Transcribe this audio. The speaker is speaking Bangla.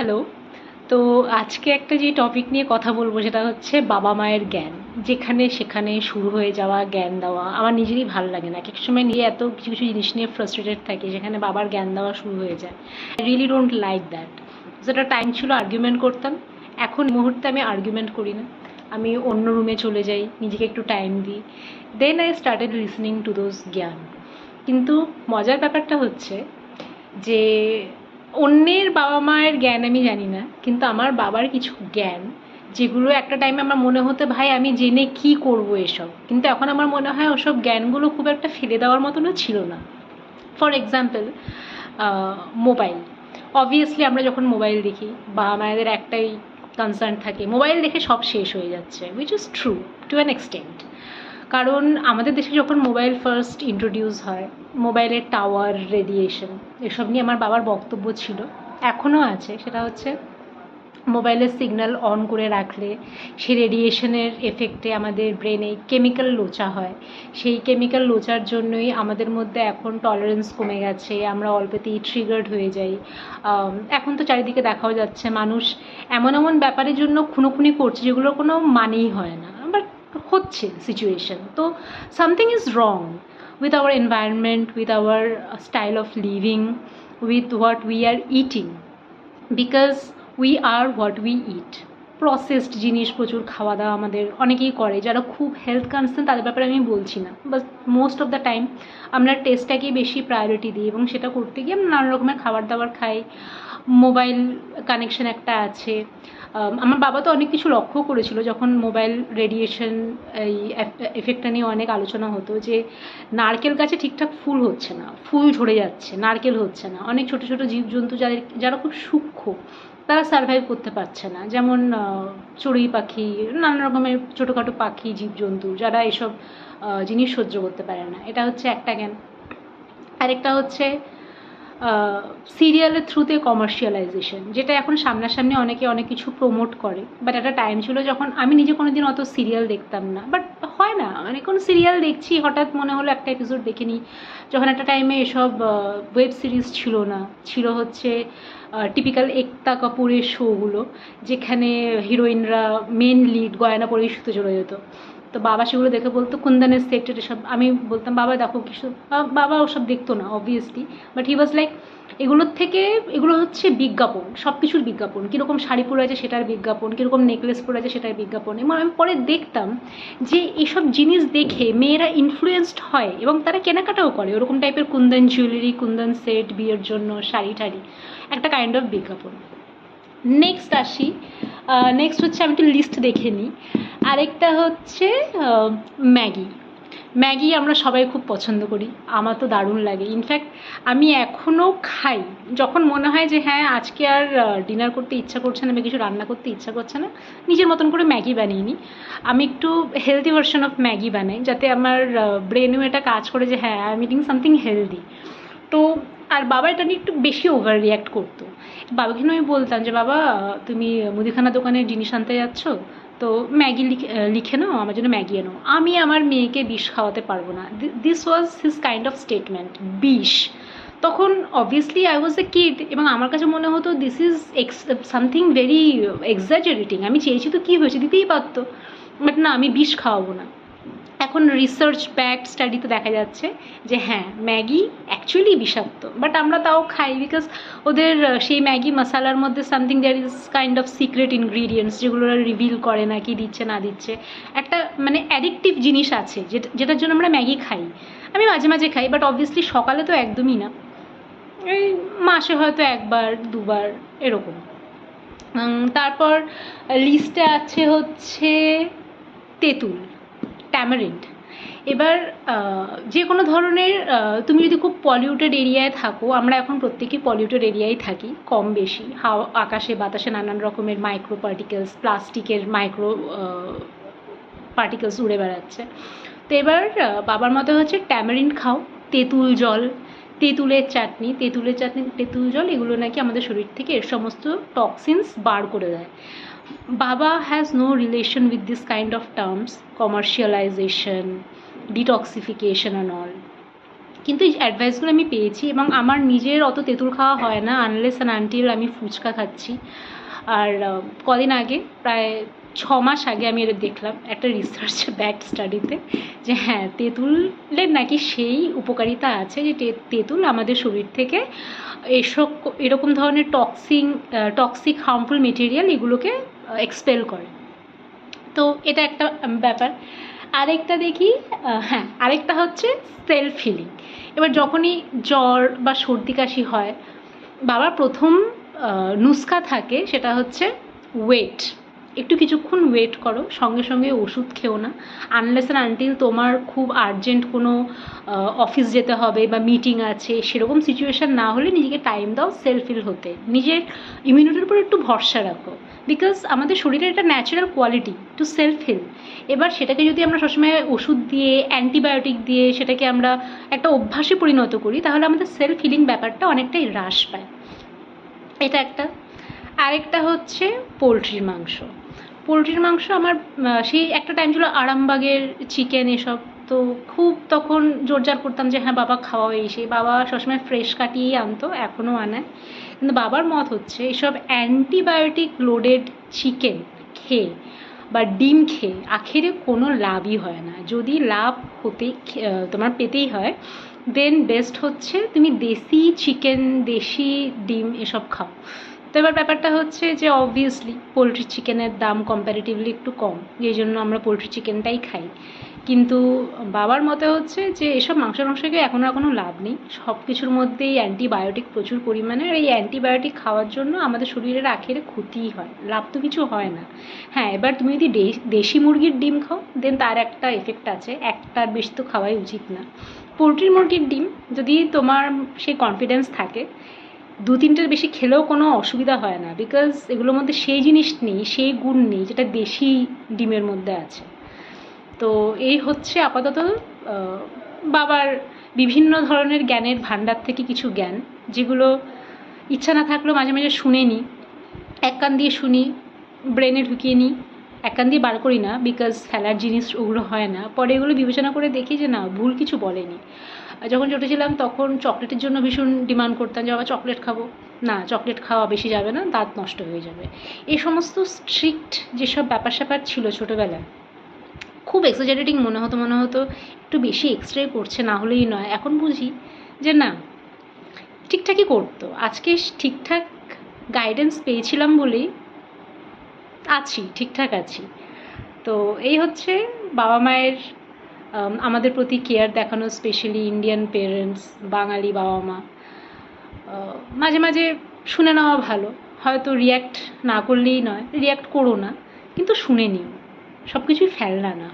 হ্যালো। তো আজকে একটা যে টপিক নিয়ে কথা বলবো সেটা হচ্ছে বাবা মায়ের জ্ঞান। যেখানে সেখানে শুরু হয়ে যাওয়া জ্ঞান দেওয়া আমার নিজেরই ভালো লাগে না। এক সময় নিয়ে এত কিছু কিছু জিনিস নিয়ে ফ্রাস্ট্রেটেড থাকি যেখানে বাবার জ্ঞান দেওয়া শুরু হয়ে যায়। I really don't like that. যেটা টাইম ছিল আর্গুমেন্ট করতাম, এখন মুহূর্তে আমি আর্গুমেন্ট করি না। আমি অন্য রুমে চলে যাই, নিজেকে একটু টাইম দিই, then I started listening to those জ্ঞান। কিন্তু মজার ব্যাপারটা হচ্ছে যে অন্যের বাবা মায়ের জ্ঞান আমি জানি না, কিন্তু আমার বাবার কিছু জ্ঞান যেগুলো একটা টাইমে আমার মনে হতো ভাই আমি জেনে কি করব এসব, কিন্তু এখন আমার মনে হয় ওসব জ্ঞানগুলো খুব একটা ফেলে দেওয়ার মতনও ছিল না। For example, mobile. অবভিয়াসলি আমরা যখন মোবাইল দেখি বাবা মায়েদের একটাই কনসার্ন থাকে মোবাইল দেখে সব শেষ হয়ে যাচ্ছে, which is true to an extent. কারণ আমাদের দেশে যখন মোবাইল ফার্স্ট ইন্ট্রোডিউস হয়, মোবাইলের টাওয়ার, রেডিয়েশন, এসব নিয়ে আমার বাবার বক্তব্য ছিল, এখনও আছে। সেটা হচ্ছে মোবাইলের সিগন্যাল অন করে রাখলে সেই রেডিয়েশনের এফেক্টে আমাদের ব্রেনে কেমিক্যাল লোচা হয়। সেই কেমিক্যাল লোচার জন্যই আমাদের মধ্যে এখন টলারেন্স কমে গেছে, আমরা অল্পতেই ট্রিগার্ড হয়ে যাই। এখন তো চারিদিকে দেখাও যাচ্ছে মানুষ এমন এমন ব্যাপারের জন্য খুনোখুনি করছে যেগুলোর কোনো মানেই হয় না, বাট হচ্ছে সিচুয়েশন। তো something is wrong with our environment, with our style of living, with what we are eating, because we are what we eat. Processed জিনিস প্রচুর খাওয়া দাওয়া আমাদের অনেকেই করে, যারা খুব হেলথ কনসার্ন তাদের ব্যাপারে আমি বলছি না, but most of the time আমরা টেস্টটাকেই বেশি প্রায়োরিটি দিই এবং সেটা করতে গিয়ে আমরা নানা রকমের খাবার দাবার খাই। মোবাইল কানেকশন একটা আছে। আমার বাবা তো অনেক কিছু লক্ষ্য করেছিল যখন মোবাইল রেডিয়েশন এই এফেক্টটা নিয়ে অনেক আলোচনা হতো, যে নারকেল গাছে ঠিকঠাক ফুল হচ্ছে না, ফুল ঝরে যাচ্ছে, নারকেল হচ্ছে না, অনেক ছোটো ছোটো জীবজন্তু যারা খুব সূক্ষ্ম তারা সার্ভাইভ করতে পারছে না, যেমন চড়ুই পাখি, নানা রকমের ছোটোখাটো পাখি জীবজন্তু যারা এসব জিনিস সহ্য করতে পারে না। এটা হচ্ছে একটা জ্ঞান। আরেকটা হচ্ছে সিরিয়ালের থ্রুতে কমার্শিয়ালাইজেশন, যেটা এখন সামনাসামনি অনেকে অনেক কিছু প্রমোট করে, বাট একটা টাইম ছিল যখন আমি নিজে কোনো দিন অত সিরিয়াল দেখতাম না, বাট হয় না মানে কোন সিরিয়াল দেখছি হঠাৎ মনে হলো একটা এপিসোড দেখে নিই। যখন একটা টাইমে এসব ওয়েব সিরিজ ছিল না, ছিল হচ্ছে টিপিক্যাল একতা কাপুরের শোগুলো, যেখানে হিরোইনরা মেন লিড গয়না পরেই শুতে চলে যেত। তো বাবা সেগুলো দেখে বলতো কুন্দনের সেট এসব, আমি বলতাম বাবা দেখো কিছু, বাবা ওসব দেখতো না obviously, but he was like এগুলোর থেকে এগুলো হচ্ছে বিজ্ঞাপন, সব কিছুর বিজ্ঞাপন, কীরকম শাড়ি পরে আছে সেটার বিজ্ঞাপন, কীরকম নেকলেস পরে আছে সেটার বিজ্ঞাপন। এবং আমি পরে দেখতাম যে এসব জিনিস দেখে মেয়েরা ইনফ্লুয়েসড হয় এবং তারা কেনাকাটাও করে ওরকম টাইপের কুন্দন জুয়েলারি, কুন্দন সেট, বিয়ের জন্য শাড়ি ঠাড়ি, একটা কাইন্ড অফ বিজ্ঞাপন। নেক্সট আসি, নেক্সট হচ্ছে আমি একটু লিস্ট দেখে নিই। আরেকটা হচ্ছে ম্যাগি। ম্যাগি আমরা সবাই খুব পছন্দ করি, আমার তো দারুণ লাগে। ইনফ্যাক্ট আমি এখনও খাই যখন মনে হয় যে হ্যাঁ আজকে আর ডিনার করতে ইচ্ছা করছে না বা কিছু রান্না করতে ইচ্ছা করছে না, নিজের মতন করে ম্যাগি বানিয়ে নিই। আমি একটু হেলদি ভার্সন অফ ম্যাগি বানাই যাতে আমার ব্রেনেও এটা কাজ করে যে হ্যাঁ I am eating something healthy. তো আর বাবা এটা নিয়ে একটু বেশি ওভার রিয়াক্ট করতো। বাবাকে আমি বলতাম যে বাবা তুমি মুদিখানা দোকানে জিনিস আনতে যাচ্ছ, তো ম্যাগি লিখে নাও, আমার জন্য ম্যাগি এনো, আমি আমার মেয়েকে বিষ খাওয়াতে পারবো না। This was his kind of statement, বিষ। তখন obviously I was a kid এবং আমার কাছে মনে হতো this is something very exaggerating. আমি চেয়েছি তো কী হয়েছে, দিতেই পারতো, বাট না আমি বিষ খাওয়াবো না। এখন রিসার্চ ব্যাকড স্টাডিতে দেখা যাচ্ছে যে হ্যাঁ ম্যাগি অ্যাকচুয়ালি বিষাক্ত, বাট আমরা তাও খাই বিকজ ওদের সেই ম্যাগি মশালার মধ্যে something there is kind of secret ingredients যেগুলো রিভিল করে না কি দিচ্ছে না দিচ্ছে, একটা মানে অ্যাডিকটিভ জিনিস আছে যেটার জন্য আমরা ম্যাগি খাই। আমি মাঝে মাঝে খাই, বাট অবভিয়াসলি সকালে তো একদমই না, এই মাসে হয়তো একবার দুবার এরকম। তারপর লিস্টে আছে হচ্ছে তেঁতুল, ট্যামারিন্ড। এবার যে কোনো ধরনের তুমি যদি খুব পলিউটেড এরিয়ায় থাকো, আমরা এখন প্রত্যেকেই পলিউটেড এরিয়ায় থাকি কম বেশি, হাওয়া আকাশে বাতাসে নানান রকমের মাইক্রো পার্টিকেলস, প্লাস্টিকের মাইক্রো পার্টিকেলস উড়ে বেড়াচ্ছে। তো এবার বাবার মতে হচ্ছে ট্যামারিন্ড খাও, তেঁতুল জল, তেঁতুলের চাটনি, তেঁতুল জল, এগুলো নাকি আমাদের শরীর থেকে এর সমস্ত টক্সিনস বার করে দেয়। Baba has no relation with this kind of terms, commercialization, detoxification and all. কিন্তু এই অ্যাডভাইসগুলো আমি পেয়েছি এবং আমার নিজের অত তেঁতুল খাওয়া হয় না আনলেস অ্যান্ড আনটিল আমি ফুচকা খাচ্ছি। আর কদিন আগে প্রায় 6 মাস আগে আমি এটা দেখলাম একটা রিসার্চ ব্যাক স্টাডিতে যে হ্যাঁ তেঁতুলের নাকি সেই উপকারিতা আছে যে তেঁতুল আমাদের শরীর থেকে এসব এরকম ধরনের টক্সিক হার্মফুল মেটেরিয়াল এগুলোকে এক্সপেল করে। তো এটা একটা ব্যাপার। আরেকটা দেখি, হ্যাঁ আরেকটা হচ্ছে সেলফ হিলিং। এবার যখনই জ্বর বা সর্দি কাশি হয়, বাবার প্রথম নুস্খা থাকে সেটা হচ্ছে ওয়েট। একটু কিছুক্ষণ ওয়েট করো, সঙ্গে সঙ্গে ওষুধ খেও না, আনলেস অ্যান্ড আনটিল তোমার খুব আর্জেন্ট কোনো অফিস যেতে হবে বা মিটিং আছে সেরকম সিচুয়েশান না হলে নিজেকে টাইম দাও সেলফ হিল হতে, নিজের ইমিউনিটির উপর একটু ভরসা রাখো। বিকজ আমাদের শরীরের একটা natural quality to self heal. এবার সেটাকে যদি আমরা সবসময় ওষুধ দিয়ে অ্যান্টিবায়োটিক দিয়ে সেটাকে আমরা একটা অভ্যাসে পরিণত করি তাহলে আমাদের সেলফ হিলিং ব্যাপারটা অনেকটাই হ্রাস পায়। এটা একটা। আরেকটা হচ্ছে পোলট্রির মাংস। পোলট্রির মাংস আমার সেই একটা টাইম ছিল আরামবাগের চিকেন এসব, তো খুব তখন জোরজার করতাম যে হ্যাঁ বাবা খাওয়াও, এসে বাবা সবসময় ফ্রেশ কাটিয়েই আনতো, এখনও আনায়। কিন্তু বাবার মত হচ্ছে এসব অ্যান্টিবায়োটিক লোডেড চিকেন খেয়ে বা ডিম খেয়ে আখেরে কোনো লাভই হয় না। যদি লাভ তোমার পেতেই হয় দেন বেস্ট হচ্ছে তুমি দেশি চিকেন, দেশি ডিম এসব খাও। তো এবার ব্যাপারটা হচ্ছে যে অবভিয়াসলি পোলট্রি চিকেনের দাম কম্প্যারেটিভলি একটু কম, যেই জন্য আমরা পোলট্রি চিকেনটাই খাই। কিন্তু বাবার মতে হচ্ছে যে এসব মাংসকে এখন আর কোনো লাভ নেই, সব কিছুর মধ্যেই অ্যান্টিবায়োটিক প্রচুর পরিমাণে, আর এই অ্যান্টিবায়োটিক খাওয়ার জন্য আমাদের শরীরের আখেরে ক্ষতিই হয়, লাভ তো কিছু হয় না। হ্যাঁ এবার তুমি যদি দেশি মুরগির ডিম খাও দেন তার একটা এফেক্ট আছে, একটার বেশি তো খাওয়াই উচিত না। পোলট্রির মুরগির ডিম যদি তোমার সেই কনফিডেন্স থাকে 2-3টের বেশি খেলেও কোনো অসুবিধা হয় না, বিকজ এগুলোর মধ্যে সেই জিনিস নেই, সেই গুণ নেই যেটা দেশি ডিমের মধ্যে আছে। তো এই হচ্ছে আপাতত বাবার বিভিন্ন ধরনের জ্ঞানের ভাণ্ডার থেকে কিছু জ্ঞান, যেগুলো ইচ্ছা না থাকলেও মাঝে মাঝে শুনে নিই, এক কান দিয়ে শুনি, ব্রেনে ঢুকিয়ে নিই, এক কান দিয়ে বার করি না, বিকজ ফেলার জিনিস ওগুলো হয় না। পরে এগুলো বিবেচনা করে দেখি যে না, ভুল কিছু বলেনি। যখন ছোটো ছিলাম তখন চকলেটের জন্য ভীষণ ডিমান্ড করতাম যে বাবা চকলেট খাবো, না চকলেট খাওয়া বেশি যাবে না, দাঁত নষ্ট হয়ে যাবে। এই সমস্ত স্ট্রিক্ট যেসব ব্যাপার স্যাপার ছিল ছোটোবেলায়, খুব এক্সাজারেটিং মনে হতো একটু বেশি এক্সট্রাই করছে, না হলেই নয়। এখন বুঝি যে না, ঠিকঠাকই করতো। আজকে ঠিকঠাক গাইডেন্স পেয়েছিলাম বলেই ঠিকঠাক আছি। তো এই হচ্ছে বাবা মায়ের আমাদের প্রতি কেয়ার দেখানো, স্পেশালি ইন্ডিয়ান পেরেন্টস, বাঙালি বাবা মা। মাঝে মাঝে শুনে নেওয়া ভালো, হয়তো রিয়্যাক্ট না করলেই নয়, রিয়্যাক্ট করো না, কিন্তু শুনে নিও, সব কিছুই ফেলনা না।